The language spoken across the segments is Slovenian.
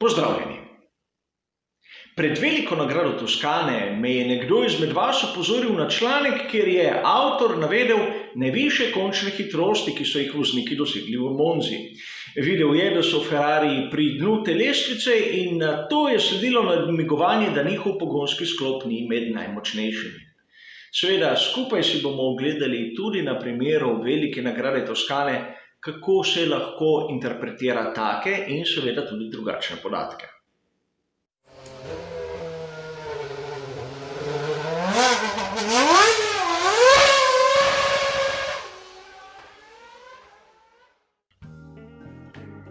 Pozdravljeni! Pred veliko nagrado Toskane me je nekdo izmed vas opozoril na članek, kjer je avtor navedel najvišje končne hitrosti, ki so jih vozniki dosegli v Monzi. Videl je, da so Ferrari pri dnu te lestvice in na to je sledilo namigovanje, da njihov pogonski sklop ni med najmočnejšimi. Seveda, skupaj si bomo ogledali tudi na primeru velike nagrade Toskane, kako se lahko interpretira take in seveda tudi drugačne podatke.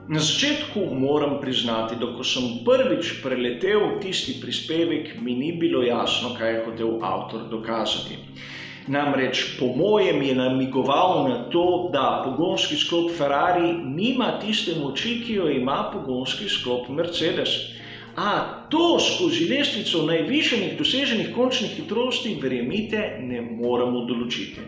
Na začetku moram priznati, da ko sem prvič preletel tisti prispevek, mi ni bilo jasno, kaj je hotel avtor dokazati. Namreč po mojem je namigoval na to, da pogonski sklop Ferrari nima tiste moči, ki jo ima pogonski sklop Mercedes. A to skozi lestvico najvišjih doseženih končnih hitrosti, verjemite, ne moremo določiti.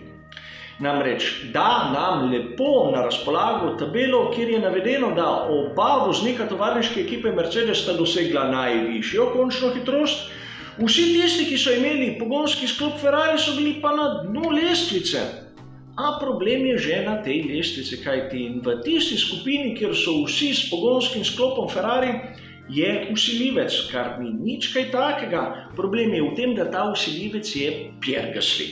Namreč da nam lepo na razpolago tabelo, kjer je navedeno, da oba voznika tovarniške ekipe Mercedes sta dosegla najvišjo končno hitrost, vsi tisti, ki so imeli pogonski sklop Ferrari, so bili pa na dnu lestvice. A problem je že na tej lestvici, kajti v tisti skupini, kjer so vsi s pogonskim sklopom Ferrari, je vsiljivec, kar ni nič kaj takega. Problem je v tem, da ta vsiljivec je Pierre Gasly.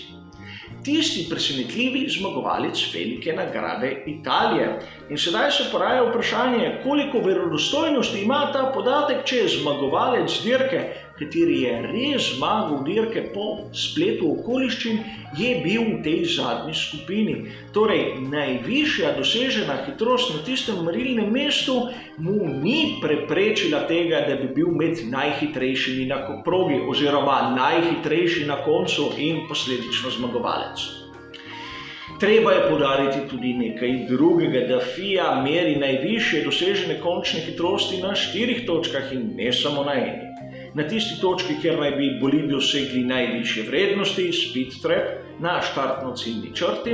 Tisti presenetljivi zmagovalec velike nagrade Italije. In sedaj se poraja vprašanje, koliko verodostojnosti ima ta podatek, če je zmagovalec dirke, kateri je res zmagal dirke po spletu okoliščin, je bil v tej zadnji skupini. Torej, najvišja dosežena hitrost na tistem merilnem mestu mu ni preprečila tega, da bi bil med najhitrejšimi na progi oziroma najhitrejši na koncu in posledično zmagovalec. Treba je poudariti tudi nekaj drugega, da FIA meri najvišje dosežene končne hitrosti na 4 točkah in ne samo na eni. Na tisti točki, kjer naj bi bolidi dosegli najvišje vrednosti, speed trap, na štartno-ciljni črti,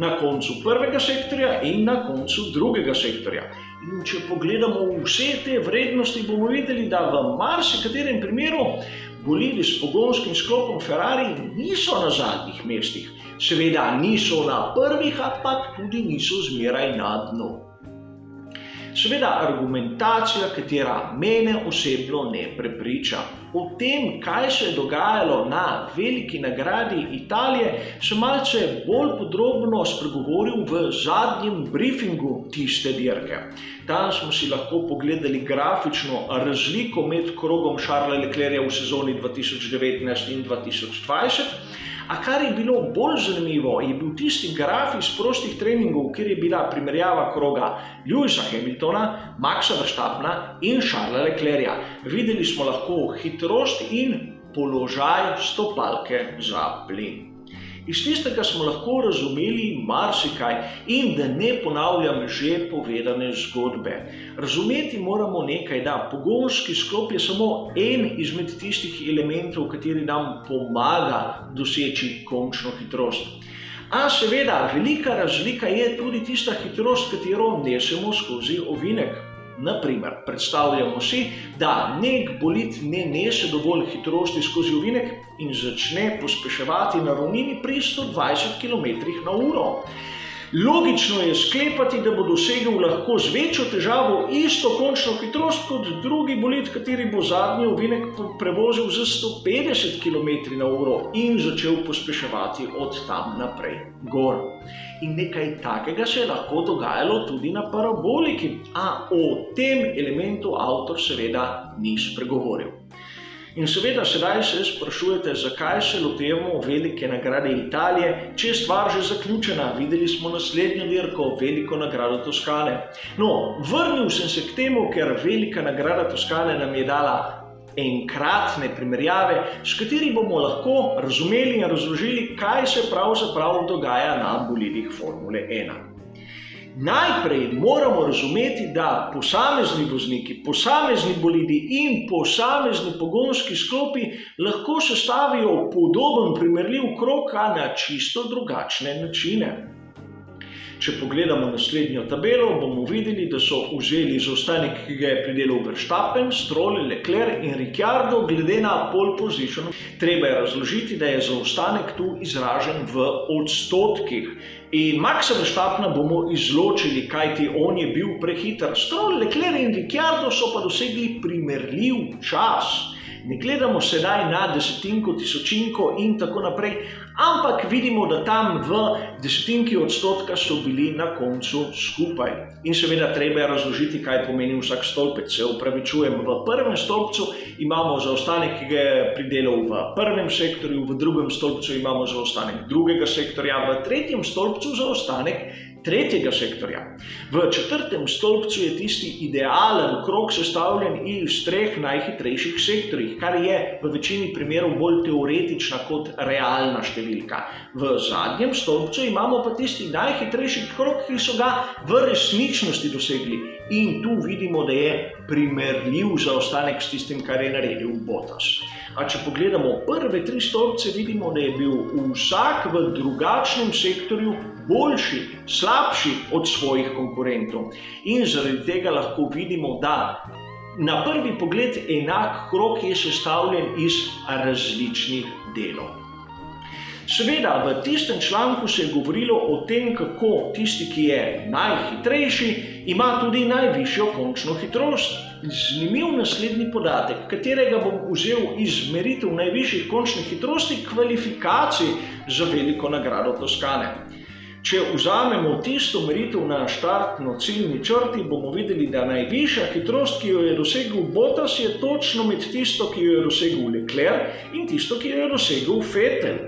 na koncu prvega sektorja in na koncu drugega sektorja. In če pogledamo vse te vrednosti, bomo videli, da v marsikaterem primeru bolidi s pogonskim sklopom Ferrari niso na zadnjih mestih. Seveda niso na prvih, ampak tudi niso zmeraj na dnu. Seveda argumentacija, katera mene osebno ne prepriča. O tem, kaj se je dogajalo na veliki nagradi Italije, sem malce bolj podrobno spregovoril v zadnjem briefingu tiste dirke. Tam smo si lahko pogledali grafično razliko med krogom Charlesa Leclerca v sezoni 2019 in 2020. A kar je bilo bolj zanimivo, je bil tisti graf iz prostih treningov, kjer je bila primerjava kroga Lewisa Hamiltona, Maxa Verstappena in Charlesa Leclerca. Videli smo lahko hitrost in položaj stopalke za plin. Iz tistega smo lahko razumeli marsikaj in da ne ponavljam že povedane zgodbe. Razumeti moramo nekaj, da pogonski sklop je samo en izmed tistih elementov, kateri nam pomaga doseči končno hitrost. A seveda, velika razlika je tudi tista hitrost, katero nesemo skozi ovinek. Naprimer, predstavljamo si, da nek bolid ne nese dovolj hitrosti skozi ovinek in začne pospeševati na ravnini pri 120 km/h. Logično je sklepati, da bo dosegel lahko z večjo težavo isto končno hitrost kot drugi bolid, kateri bo zadnji ovinek prevozil z 150 km/h in začel pospeševati od tam naprej gor. In nekaj takega se je lahko dogajalo tudi na paraboliki, a o tem elementu avtor seveda ni spregovoril. In seveda sedaj se sprašujete, zakaj se lotevamo velike nagrade Italije, če je stvar že zaključena. Videli smo naslednjo dirko, veliko nagrado Toskane. No, vrnil sem se k temu, ker velika nagrada Toskane nam je dala enkratne primerjave, s kateri bomo lahko razumeli in razložili, kaj se pravzaprav dogaja na bolidih Formule 1. Najprej moramo razumeti, da posamezni vozniki, posamezni bolidi in posamezni pogonski sklopi lahko sestavijo podoben primerljiv krog, a na čisto drugačne načine. Če pogledamo naslednjo tabelo, bomo videli, da so vzeli zaostanek, ki ga je pridelal Verstappen, Stroll, Leclerc in Ricciardo glede na pole position. Treba je razložiti, da je zaostanek tu izražen v odstotkih. In Maxa Verstappena bomo izločili, kajti on je bil prehiter. Stroll, Leclerc in Ricciardo so pa dosegli primerljiv čas. Ne gledamo sedaj na desetinko, tisočinko in tako naprej, ampak vidimo, da tam v desetinki odstotka so bili na koncu skupaj. In seveda treba je razložiti, kaj pomeni vsak stolpec. Se opravičujem, v prvem stolpcu imamo zaostanek, ki ga je pridelal v prvem sektorju, v drugem stolpcu imamo zaostanek drugega sektorja, v tretjem stolpcu zaostanek tretjega sektorja. V četrtem stolpcu je tisti idealen krog sestavljen iz 3 najhitrejših sektorjih, kar je v večini primerov bolj teoretična kot realna številka. V zadnjem stolpcu imamo pa tisti najhitrejši krog, ki so ga v resničnosti dosegli. In tu vidimo, da je primerljiv zaostanek s tistim, kar je naredil Bottas. A če pogledamo prve 3 stolpce, vidimo, da je bil vsak v drugačnem sektorju boljši, slabši od svojih konkurentov. In zaradi tega lahko vidimo, da na prvi pogled enak krog je sestavljen iz različnih delov. Seveda, v tistem članku se je govorilo o tem, kako tisti, ki je najhitrejši, ima tudi najvišjo končno hitrost. Zanimiv naslednji podatek, katerega bom vzel iz meritev najvišjih končnih hitrosti kvalifikacij za veliko nagrado Toskane. Če vzamemo tisto meritev na štartno-ciljni črti, bomo videli, da najvišja hitrost, ki jo je dosegel Bottas, je točno med tisto, ki jo je dosegel Leclerc in tisto, ki jo je dosegel Vettel.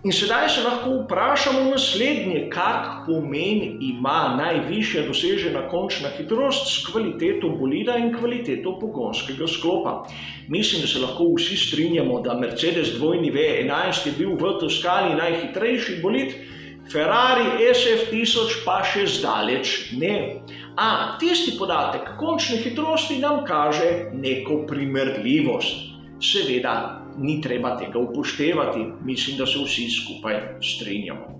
In sedaj se lahko vprašamo naslednje, kak pomen ima najvišja dosežena končna hitrost s kvaliteto bolida in kvaliteto pogonskega sklopa. Mislim, da se lahko vsi strinjamo, da Mercedes W11 je bil v Toskani najhitrejši bolid, Ferrari SF1000 pa še zdaleč ne. A tisti podatek končne hitrosti nam kaže neko primerljivost. Seveda, ni treba tega upoštevati, mislim, da se vsi skupaj strinjamo.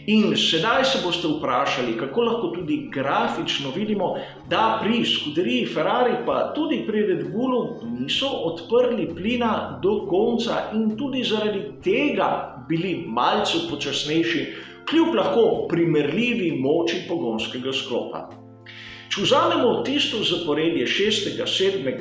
In sedaj se boste vprašali, kako lahko tudi grafično vidimo, da pri skuderiji Ferrari pa tudi pri Red Bullu niso odprli plina do konca in tudi zaradi tega bili malce počasnejši, kljub lahko primerljivi moči pogonskega sklopa. Če vzamemo tisto zaporedje 6., 7.,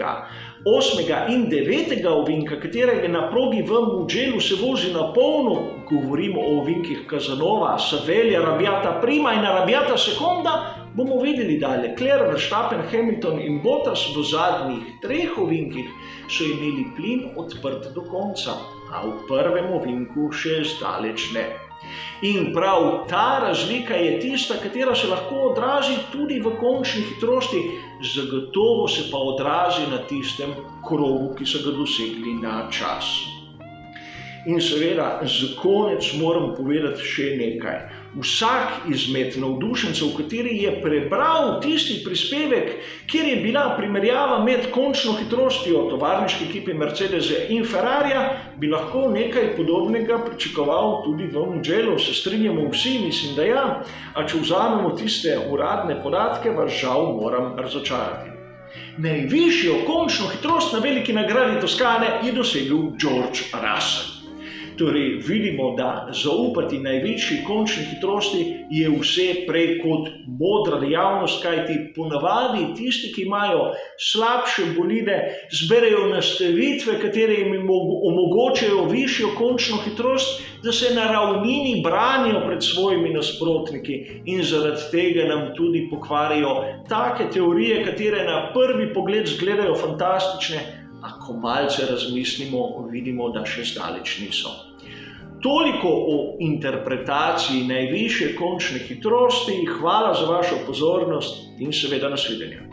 8. in 9. ovinka, katerega na progi v Mugellu se vozi na polno, govorimo o ovinkih Casanova, Savelja, Arrabbiata Prima in Arrabbiata Seconda, bomo videli, da Leclerc, Verstappen, Hamilton in Bottas v zadnjih 3 ovinkih so imeli plin odprt do konca, a v prvem ovinku še zdaleč ne. In prav ta razlika je tista, katera se lahko odrazi tudi v končni hitrosti, zagotovo se pa odrazi na tistem krogu, ki so ga dosegli na čas. In seveda, za konec moram povedati še nekaj. Vsak izmed navdušencev, kateri je prebral tisti prispevek, kjer je bila primerjava med končno hitrostjo tovarniške ekipe Mercedesa in Ferrarija, bi lahko nekaj podobnega pričakoval tudi v Mugellu. Se strinjamo vsi, mislim, da ja. A če vzamemo tiste uradne podatke, vas žal moram razočarati. Najvišjo končno hitrost na veliki nagradi Toskane je dosegel George Russell. Torej, vidimo, da zaupati največji končni hitrosti je vse prej kot modra dejavnost, kajti ponavadi tisti, ki imajo slabše bolide, zberejo nastavitve, katere jim omogočajo višjo končno hitrost, da se na ravnini branijo pred svojimi nasprotniki in zaradi tega nam tudi pokvarijo take teorije, katere na prvi pogled izgledajo fantastične, a ko malce razmislimo, vidimo, da še zdaleč niso. Toliko o interpretaciji najvišje končne hitrosti. Hvala za vašo pozornost in seveda nasvidenje.